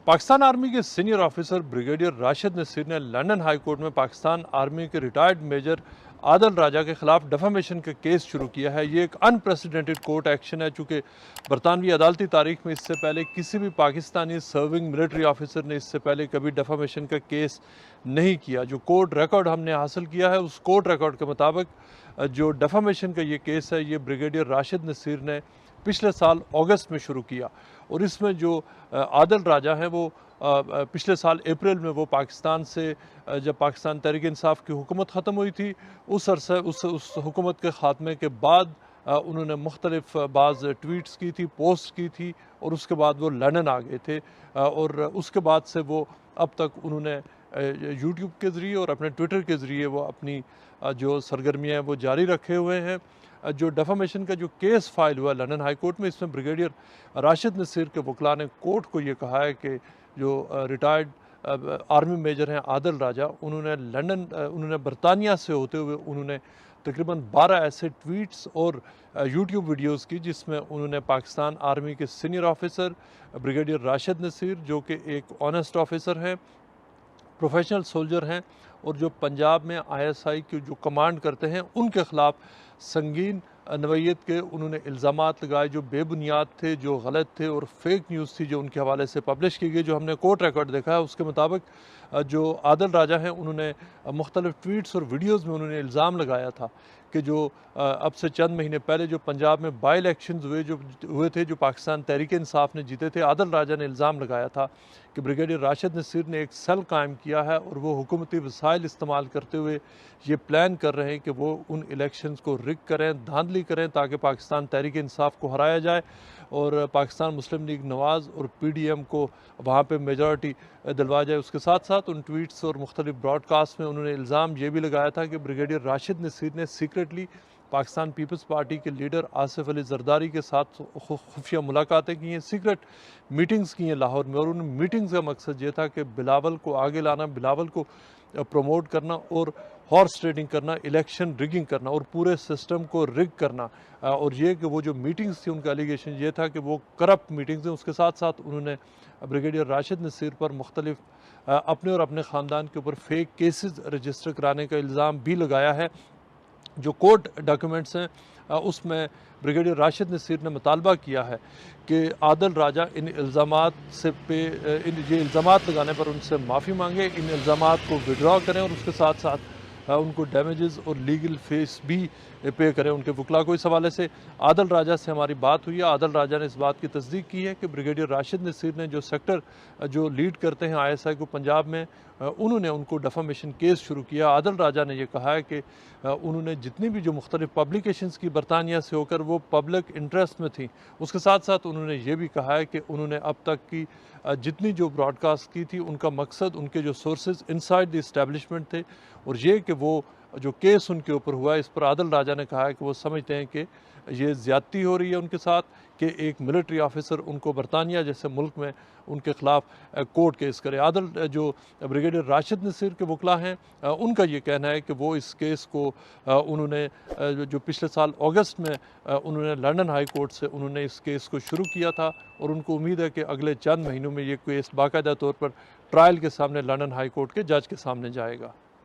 Pakistan army के senior officer brigadier Rashid Naseer ने London high court में पाकिस्तान आर्मी के रिटायर्ड मेजर आदल राजा के खिलाफ डेफामेशन का केस शुरू किया है। ये एक अनप्रेसिडेंटेड कोर्ट एक्शन है, चूँकि बरतानवी अदालती तारीख में इससे पहले किसी भी पाकिस्तानी सर्विंग मिलिट्री ऑफिसर ने इससे पहले कभी डेफामेशन का केस नहीं किया। जो कोर्ट रिकॉर्ड हमने हासिल किया है, उस कोर्ट रिकॉर्ड के मुताबिक जो डेफामेशन का ये केस है, ये ब्रिगेडियर राशिद नसीर ने पिछले साल अगस्त में शुरू किया और इसमें जो आदल राजा हैं वो पिछले साल अप्रैल में वो पाकिस्तान से जब पाकिस्तान तहरीक इंसाफ की हुकूमत ख़त्म हुई थी, उस अरसे उस हुकूमत के ख़ात्मे के बाद उन्होंने मुख्तलिफ बाज़ ट्वीट्स की थी, पोस्ट की थी और उसके बाद वो लंदन आ गए थे और उसके बाद से वो अब तक उन्होंने यूट्यूब के ज़रिए और अपने ट्विटर के ज़रिए वो अपनी जो सरगर्मियाँ हैं वो जारी रखे हुए हैं। जो डेफामेशन का जो केस फाइल हुआ लंदन हाई कोर्ट में, इसमें ब्रिगेडियर राशिद नसीर के वकला ने कोर्ट को ये कहा है कि जो रिटायर्ड आर्मी मेजर हैं आदल राजा, उन्होंने बरतानिया से होते हुए उन्होंने तकरीबन 12 ऐसे ट्वीट्स और यूट्यूब वीडियोस की जिसमें उन्होंने पाकिस्तान आर्मी के senior officer brigadier Rashid Naseer, जो कि एक ऑनेस्ट ऑफिसर हैं, प्रोफेशनल सोल्जर हैं और जो पंजाब में आईएसआई की जो कमांड करते हैं, उनके ख़िलाफ़ संगीन नवैयत के उन्होंने इल्ज़ामात लगाए जो बेबुनियाद थे, जो गलत थे और फेक न्यूज़ थी जो उनके हवाले से पब्लिश की गई। जो हमने कोर्ट रिकॉर्ड देखा है उसके मुताबिक जो आदल राजा हैं उन्होंने मुख्तलिफ ट्वीट्स और वीडियोज़ में उन्होंने इल्ज़ाम लगाया था कि जो अब से चंद महीने पहले जो पंजाब में बाई इलेक्शन हुए थे, जो पाकिस्तान तहरीक इंसाफ ने जीते थे, आदल राजा ने इल्ज़ाम लगाया था कि ब्रिगेडियर राशिद नसीर ने एक सेल कायम किया है और वो हुकूमती वसाइल इस्तेमाल करते हुए ये प्लान कर रहे हैं कि वो उन इलेक्शंस को रिग करें, धांधली करें ताकि पाकिस्तान तहरीक इंसाफ को हराया जाए और पाकिस्तान मुस्लिम लीग नवाज़ और पीडीएम को वहाँ पे मेजॉरिटी दिलवा जाए। उसके साथ साथ उन ट्वीट्स और मुख्तलिफ ब्रॉडकास्ट में उन्होंने इल्ज़ाम ये भी लगाया था कि ब्रिगेडियर राशिद नसीर ने सीक्रेटली पाकिस्तान पीपल्स पार्टी के लीडर आसिफ अली जरदारी के साथ खुफिया मुलाकातें की हैं, सीक्रेट मीटिंग्स की हैं लाहौर में और उन मीटिंग्स का मकसद ये था कि बिलावल को आगे लाना, बिलावल को प्रमोट करना और हॉर्स ट्रेडिंग करना, इलेक्शन रिगिंग करना और पूरे सिस्टम को रिग करना। और ये कि वो जो मीटिंग्स थी उनका एलिगेशन ये था कि वो करप्ट मीटिंग्स हैं। उसके साथ साथ उन्होंने ब्रिगेडियर राशिद नसीर पर मुख्तलिफ अपने और अपने ख़ानदान के ऊपर फेक केसेस रजिस्टर कराने का इल्ज़ाम भी लगाया है। जो कोर्ट डॉक्यूमेंट्स हैं उसमें ब्रिगेडियर राशिद नसीर ने मुतालबा किया है कि आदल राजा इन इल्ज़ामात से ये इल्ज़ामात लगाने पर उनसे माफ़ी मांगे, इन इल्ज़ामात को विड्रॉ करें और उसके साथ साथ उनको डैमेजेस और लीगल फीस भी पे करें उनके वकला को। इस हवाले से आदल राजा से हमारी बात हुई है। आदल राजा ने इस बात की तस्दीक की है कि ब्रिगेडियर राशिद नसीर ने जो सेक्टर जो लीड करते हैं आईएसआई को पंजाब में, उन्होंने उनको डेफामेशन केस शुरू किया। आदल राजा ने यह कहा है कि उन्होंने जितनी भी जो मुख्तलिफ पब्लिकेशंस की बरतानिया से होकर वो पब्लिक इंटरेस्ट में थी। उसके साथ साथ उन्होंने ये भी कहा है कि उन्होंने अब तक की जितनी जो ब्रॉडकास्ट की थी उनका मकसद उनके जो सोर्सेज इनसाइड द इस्टेब्लिशमेंट थे और ये कि वो जो केस उनके ऊपर हुआ, इस पर आदल राजा ने कहा है कि वो समझते हैं कि ये ज़्यादती हो रही है उनके साथ कि एक मिलिट्री ऑफिसर उनको बरतानिया जैसे मुल्क में उनके ख़िलाफ़ कोर्ट केस करे। आदल जो ब्रिगेडियर राशिद नसीर के वकला हैं उनका ये कहना है कि वो इस केस को उन्होंने जो पिछले साल अगस्त में उन्होंने लंदन हाई कोर्ट से उन्होंने इस केस को शुरू किया था और उनको उम्मीद है कि अगले चंद महीनों में ये केस बाकायदा तौर पर ट्रायल के सामने लंदन हाई कोर्ट के जज के सामने जाएगा।